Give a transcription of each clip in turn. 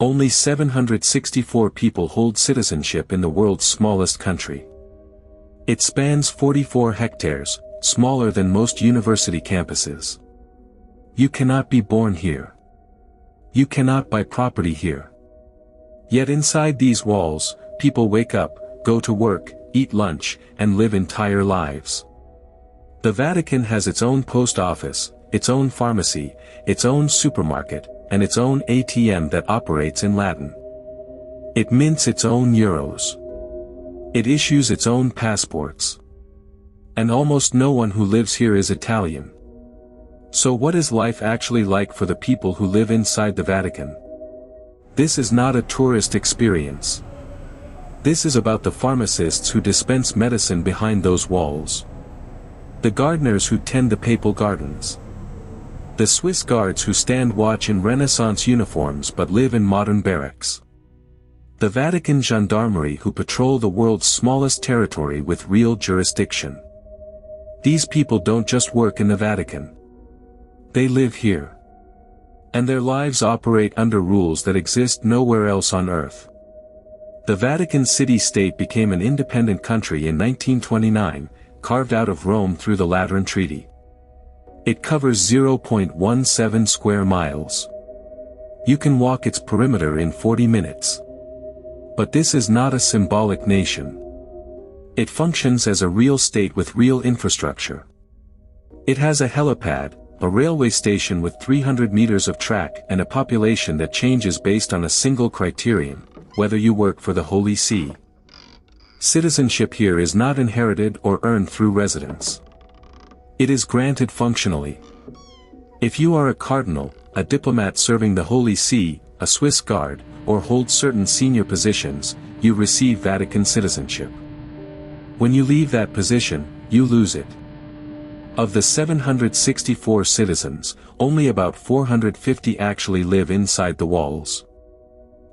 Only 764 people hold citizenship in the world's smallest country. It spans 44 hectares, smaller than most university campuses. You cannot be born here. You cannot buy property here. Yet inside these walls, people wake up, go to work, eat lunch, and live entire lives. The Vatican has its own post office, its own pharmacy, its own supermarket, and its own ATM that operates in Latin. It mints its own euros. It issues its own passports. And almost no one who lives here is Italian. So what is life actually like for the people who live inside the Vatican? This is not a tourist experience. This is about the pharmacists who dispense medicine behind those walls. The gardeners who tend the papal gardens. The Swiss guards who stand watch in Renaissance uniforms but live in modern barracks. The Vatican gendarmerie who patrol the world's smallest territory with real jurisdiction. These people don't just work in the Vatican. They live here. And their lives operate under rules that exist nowhere else on earth. The Vatican city-state became an independent country in 1929, carved out of Rome through the Lateran Treaty. It covers 0.17 square miles. You can walk its perimeter in 40 minutes. But this is not a symbolic nation. It functions as a real state with real infrastructure. It has a helipad, a railway station with 300 meters of track and a population that changes based on a single criterion, whether you work for the Holy See. Citizenship here is not inherited or earned through residence. It is granted functionally. If you are a cardinal, a diplomat serving the Holy See, a Swiss guard, or hold certain senior positions, you receive Vatican citizenship. When you leave that position, you lose it. Of the 764 citizens, only about 450 actually live inside the walls.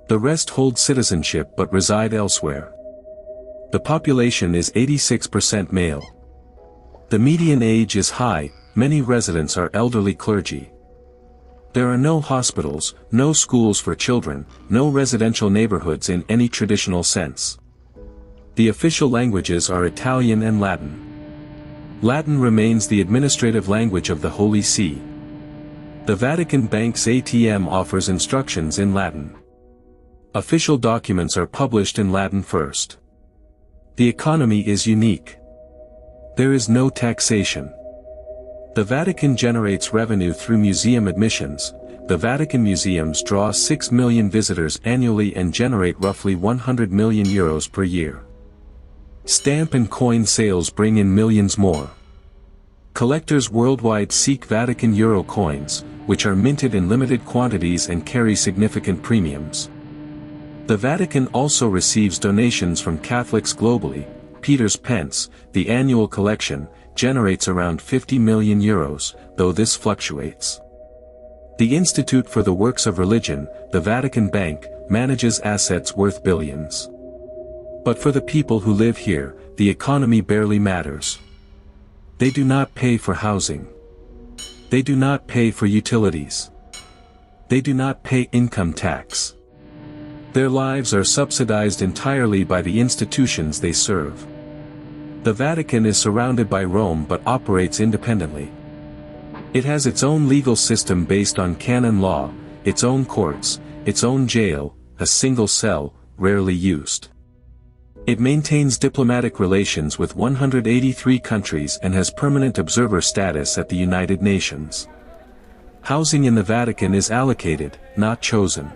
The rest hold citizenship but reside elsewhere. The population is 86% male. The median age is high, many residents are elderly clergy. There are no hospitals, no schools for children, no residential neighborhoods in any traditional sense. The official languages are Italian and Latin. Latin remains the administrative language of the Holy See. The Vatican Bank's ATM offers instructions in Latin. Official documents are published in Latin first. The economy is unique. There is no taxation. The Vatican generates revenue through museum admissions. The Vatican museums draw 6 million visitors annually and generate roughly 100 million euros per year. Stamp and coin sales bring in millions more. Collectors worldwide seek Vatican euro coins, which are minted in limited quantities and carry significant premiums. The Vatican also receives donations from Catholics globally. Peter's Pence, the annual collection, generates around 50 million euros, though this fluctuates. The Institute for the Works of Religion, the Vatican Bank, manages assets worth billions. But for the people who live here, the economy barely matters. They do not pay for housing. They do not pay for utilities. They do not pay income tax. Their lives are subsidized entirely by the institutions they serve. The Vatican is surrounded by Rome but operates independently. It has its own legal system based on canon law, its own courts, its own jail, a single cell, rarely used. It maintains diplomatic relations with 183 countries and has permanent observer status at the United Nations. Housing in the Vatican is allocated, not chosen.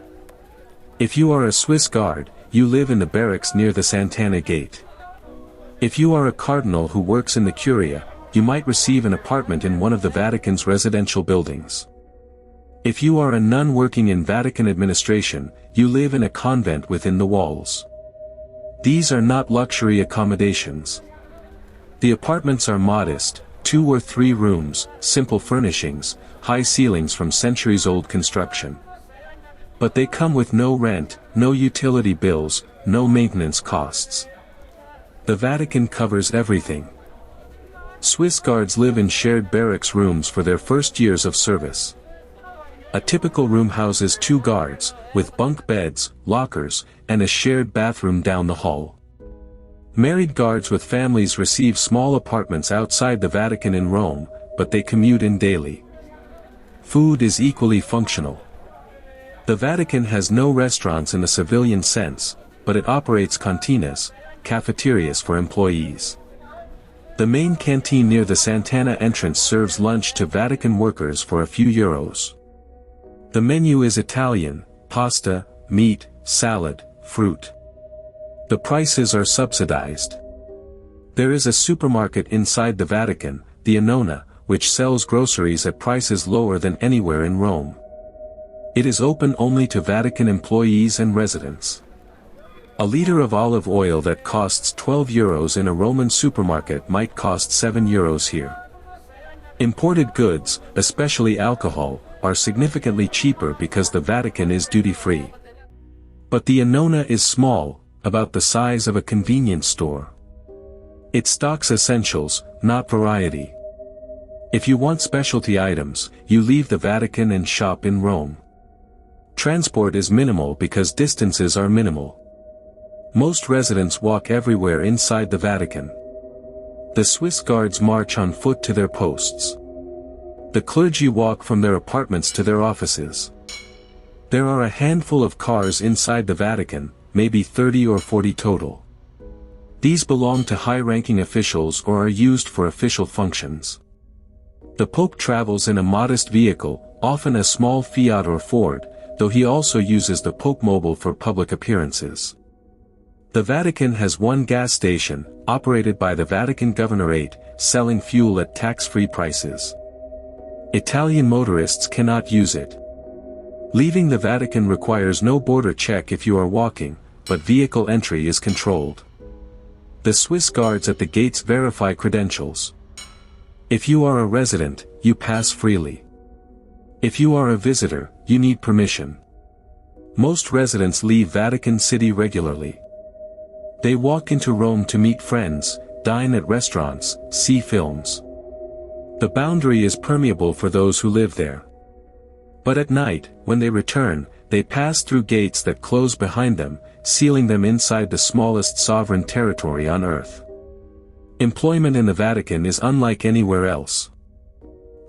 If you are a Swiss guard, you live in the barracks near the Sant'Anna Gate. If you are a cardinal who works in the Curia, you might receive an apartment in one of the Vatican's residential buildings. If you are a nun working in Vatican administration, you live in a convent within the walls. These are not luxury accommodations. The apartments are modest, 2 or 3 rooms, simple furnishings, high ceilings from centuries-old construction. But they come with no rent, no utility bills, no maintenance costs. The Vatican covers everything. Swiss guards live in shared barracks rooms for their first years of service. A typical room houses 2 guards, with bunk beds, lockers, and a shared bathroom down the hall. Married guards with families receive small apartments outside the Vatican in Rome, but they commute in daily. Food is equally functional. The Vatican has no restaurants in the civilian sense, but it operates cantinas, cafeterias for employees. The main canteen near the Sant'Anna entrance serves lunch to Vatican workers for a few euros. The menu is Italian: pasta, meat, salad, fruit. The prices are subsidized. There is a supermarket inside the Vatican, the Annona, which sells groceries at prices lower than anywhere in Rome. It is open only to Vatican employees and residents. A liter of olive oil that costs 12 euros in a Roman supermarket might cost 7 euros here. Imported goods, especially alcohol, are significantly cheaper because the Vatican is duty-free. But the Annona is small, about the size of a convenience store. It stocks essentials, not variety. If you want specialty items, you leave the Vatican and shop in Rome. Transport is minimal because distances are minimal. Most residents walk everywhere inside the Vatican. The Swiss guards march on foot to their posts. The clergy walk from their apartments to their offices. There are a handful of cars inside the Vatican, maybe 30 or 40 total. These belong to high-ranking officials or are used for official functions. The Pope travels in a modest vehicle, often a small Fiat or Ford, though he also uses the Pope Mobile for public appearances. The Vatican has one gas station, operated by the Vatican Governorate, selling fuel at tax-free prices. Italian motorists cannot use it. Leaving the Vatican requires no border check if you are walking, but vehicle entry is controlled. The Swiss guards at the gates verify credentials. If you are a resident, you pass freely. If you are a visitor, you need permission. Most residents leave Vatican City regularly. They walk into Rome to meet friends, dine at restaurants, see films. The boundary is permeable for those who live there. But at night, when they return, they pass through gates that close behind them, sealing them inside the smallest sovereign territory on earth. Employment in the Vatican is unlike anywhere else.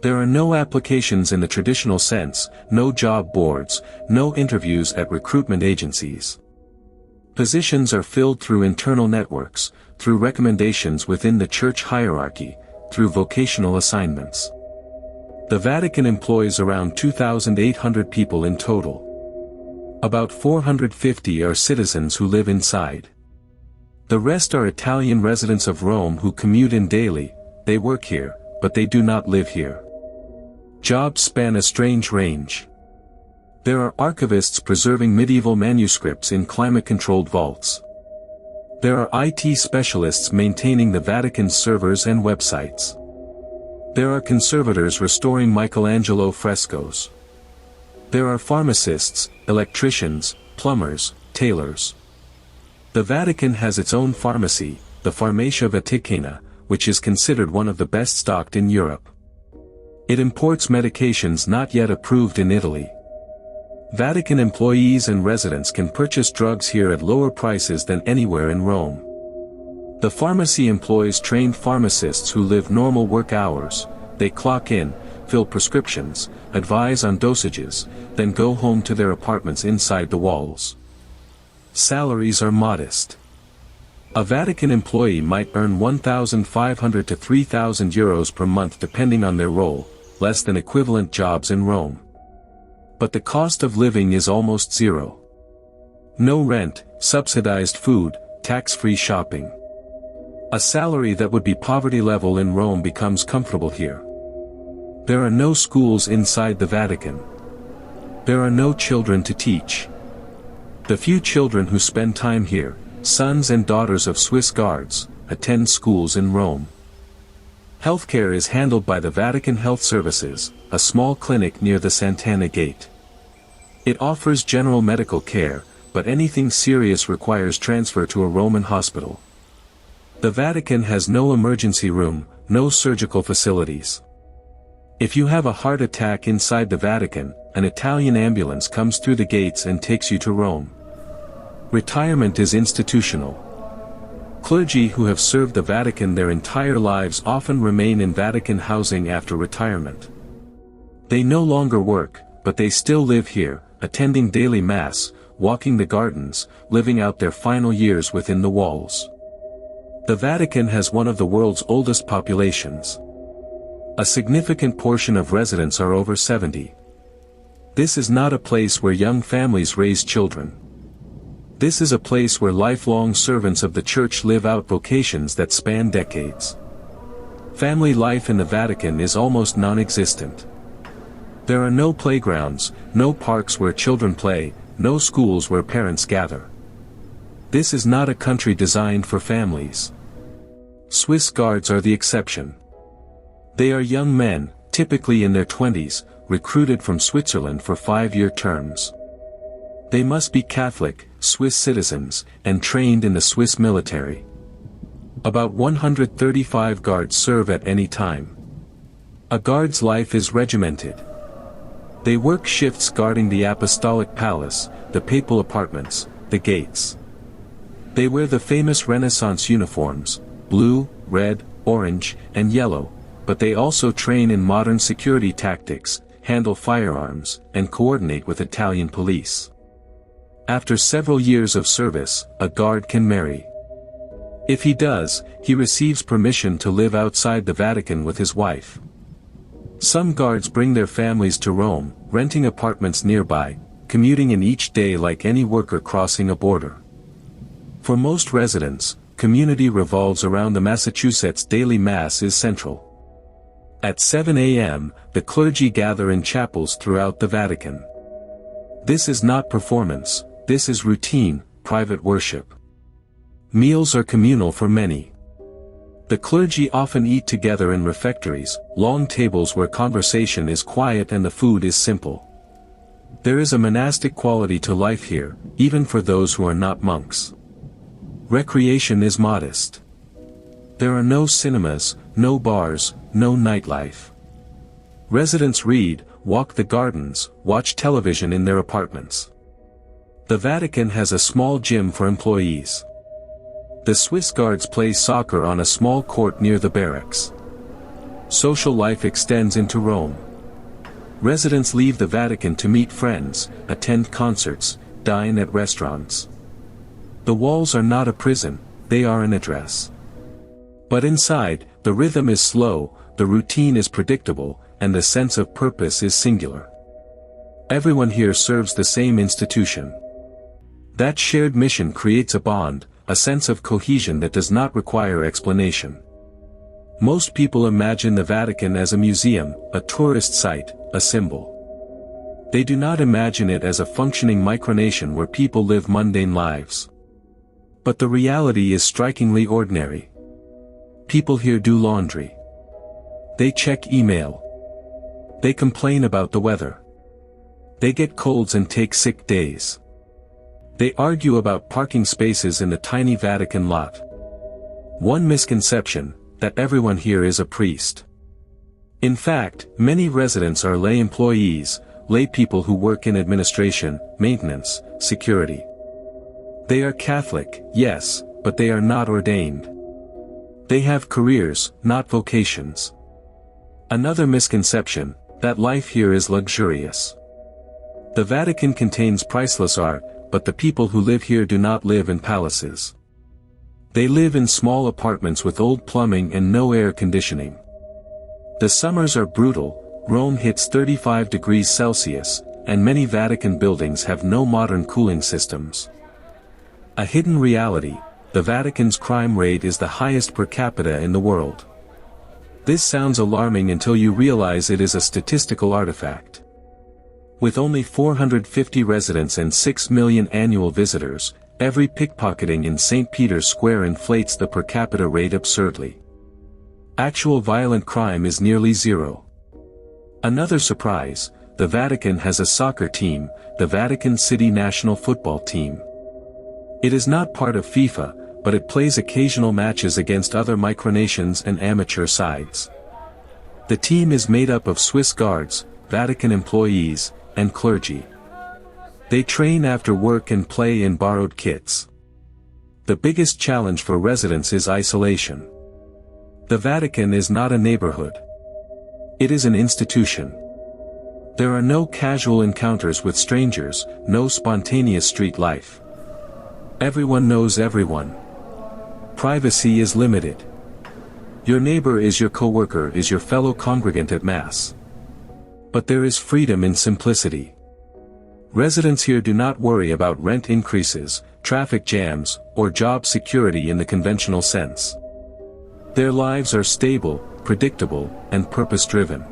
There are no applications in the traditional sense, no job boards, no interviews at recruitment agencies. Positions are filled through internal networks, through recommendations within the church hierarchy, through vocational assignments. The Vatican employs around 2,800 people in total. About 450 are citizens who live inside. The rest are Italian residents of Rome who commute in daily. They work here, but they do not live here. Jobs span a strange range. There are archivists preserving medieval manuscripts in climate-controlled vaults. There are IT specialists maintaining the Vatican's servers and websites. There are conservators restoring Michelangelo frescoes. There are pharmacists, electricians, plumbers, tailors. The Vatican has its own pharmacy, the Farmacia Vaticana, which is considered one of the best stocked in Europe. It imports medications not yet approved in Italy. Vatican employees and residents can purchase drugs here at lower prices than anywhere in Rome. The pharmacy employs trained pharmacists who live normal work hours. They clock in, fill prescriptions, advise on dosages, then go home to their apartments inside the walls. Salaries are modest. A Vatican employee might earn 1,500 to 3,000 euros per month depending on their role, less than equivalent jobs in Rome. But the cost of living is almost zero. No rent, subsidized food, tax-free shopping. A salary that would be poverty level in Rome becomes comfortable here. There are no schools inside the Vatican. There are no children to teach. The few children who spend time here, sons and daughters of Swiss guards, attend schools in Rome. Healthcare is handled by the Vatican Health Services, a small clinic near the Sant'Anna Gate. It offers general medical care, but anything serious requires transfer to a Roman hospital. The Vatican has no emergency room, no surgical facilities. If you have a heart attack inside the Vatican, an Italian ambulance comes through the gates and takes you to Rome. Retirement is institutional. Clergy who have served the Vatican their entire lives often remain in Vatican housing after retirement. They no longer work, but they still live here, attending daily Mass, walking the gardens, living out their final years within the walls. The Vatican has one of the world's oldest populations. A significant portion of residents are over 70. This is not a place where young families raise children. This is a place where lifelong servants of the Church live out vocations that span decades. Family life in the Vatican is almost non-existent. There are no playgrounds, no parks where children play, no schools where parents gather. This is not a country designed for families. Swiss guards are the exception. They are young men, typically in their 20s, recruited from Switzerland for 5-year terms. They must be Catholic, Swiss citizens, and trained in the Swiss military. About 135 guards serve at any time. A guard's life is regimented. They work shifts guarding the Apostolic Palace, the papal apartments, the gates. They wear the famous Renaissance uniforms, blue, red, orange, and yellow, but they also train in modern security tactics, handle firearms, and coordinate with Italian police. After several years of service, a guard can marry. If he does, he receives permission to live outside the Vatican with his wife. Some guards bring their families to Rome, renting apartments nearby, commuting in each day like any worker crossing a border. For most residents, community revolves around the Massachusetts daily Mass is central. At 7 a.m., the clergy gather in chapels throughout the Vatican. This is not performance, this is routine, private worship. Meals are communal for many. The clergy often eat together in refectories, long tables where conversation is quiet and the food is simple. There is a monastic quality to life here, even for those who are not monks. Recreation is modest. There are no cinemas, no bars, no nightlife. Residents read, walk the gardens, watch television in their apartments. The Vatican has a small gym for employees. The Swiss guards play soccer on a small court near the barracks. Social life extends into Rome. Residents leave the Vatican to meet friends, attend concerts, dine at restaurants. The walls are not a prison, they are an address. But inside, the rhythm is slow, the routine is predictable, and the sense of purpose is singular. Everyone here serves the same institution. That shared mission creates a bond, a sense of cohesion that does not require explanation. Most people imagine the Vatican as a museum, a tourist site, a symbol. They do not imagine it as a functioning micronation where people live mundane lives. But the reality is strikingly ordinary. People here do laundry. They check email. They complain about the weather. They get colds and take sick days. They argue about parking spaces in the tiny Vatican lot. One misconception, that everyone here is a priest. In fact, many residents are lay employees, lay people who work in administration, maintenance, security. They are Catholic, yes, but they are not ordained. They have careers, not vocations. Another misconception, that life here is luxurious. The Vatican contains priceless art, but the people who live here do not live in palaces. They live in small apartments with old plumbing and no air conditioning. The summers are brutal, Rome hits 35 degrees Celsius, and many Vatican buildings have no modern cooling systems. A hidden reality, the Vatican's crime rate is the highest per capita in the world. This sounds alarming until you realize it is a statistical artifact. With only 450 residents and 6 million annual visitors, every pickpocketing in St. Peter's Square inflates the per capita rate absurdly. Actual violent crime is nearly zero. Another surprise, the Vatican has a soccer team, the Vatican City national football team. It is not part of FIFA, but it plays occasional matches against other micronations and amateur sides. The team is made up of Swiss guards, Vatican employees, and clergy. They train after work and play in borrowed kits. The biggest challenge for residents is isolation. The Vatican is not a neighborhood. It is an institution. There are no casual encounters with strangers, no spontaneous street life. Everyone knows everyone. Privacy is limited. Your neighbor is your coworker, is your fellow congregant at Mass. But there is freedom in simplicity. Residents here do not worry about rent increases, traffic jams, or job security in the conventional sense. Their lives are stable, predictable, and purpose-driven.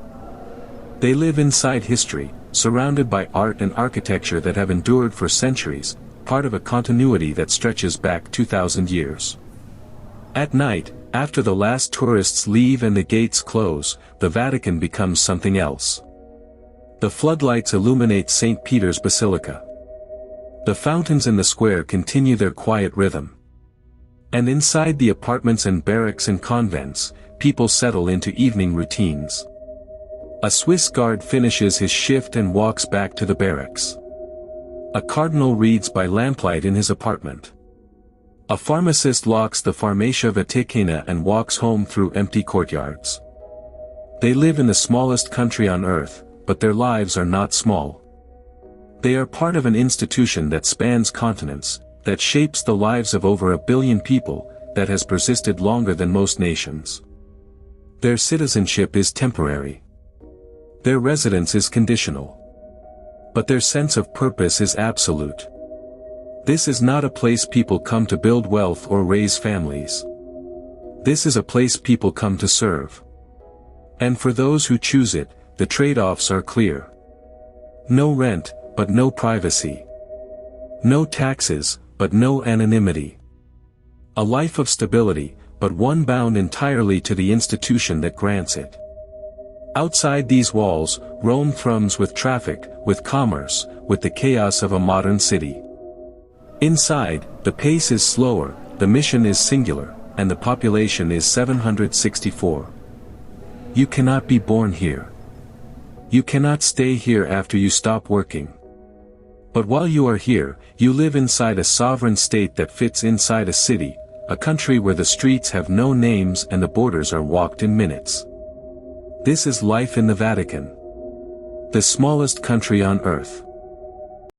They live inside history, surrounded by art and architecture that have endured for centuries, part of a continuity that stretches back 2,000 years. At night, after the last tourists leave and the gates close, the Vatican becomes something else. The floodlights illuminate St. Peter's Basilica. The fountains in the square continue their quiet rhythm. And inside the apartments and barracks and convents, people settle into evening routines. A Swiss guard finishes his shift and walks back to the barracks. A cardinal reads by lamplight in his apartment. A pharmacist locks the Pharmacia Vaticana and walks home through empty courtyards. They live in the smallest country on earth, but their lives are not small. They are part of an institution that spans continents, that shapes the lives of over 1 billion people, that has persisted longer than most nations. Their citizenship is temporary. Their residence is conditional. But their sense of purpose is absolute. This is not a place people come to build wealth or raise families. This is a place people come to serve. And for those who choose it, the trade-offs are clear. No rent, but no privacy. No taxes, but no anonymity. A life of stability, but one bound entirely to the institution that grants it. Outside these walls, Rome thrums with traffic, with commerce, with the chaos of a modern city. Inside, the pace is slower, the mission is singular, and the population is 764. You cannot be born here. You cannot stay here after you stop working. But while you are here, you live inside a sovereign state that fits inside a city, a country where the streets have no names and the borders are walked in minutes. This is life in the Vatican. The smallest country on earth.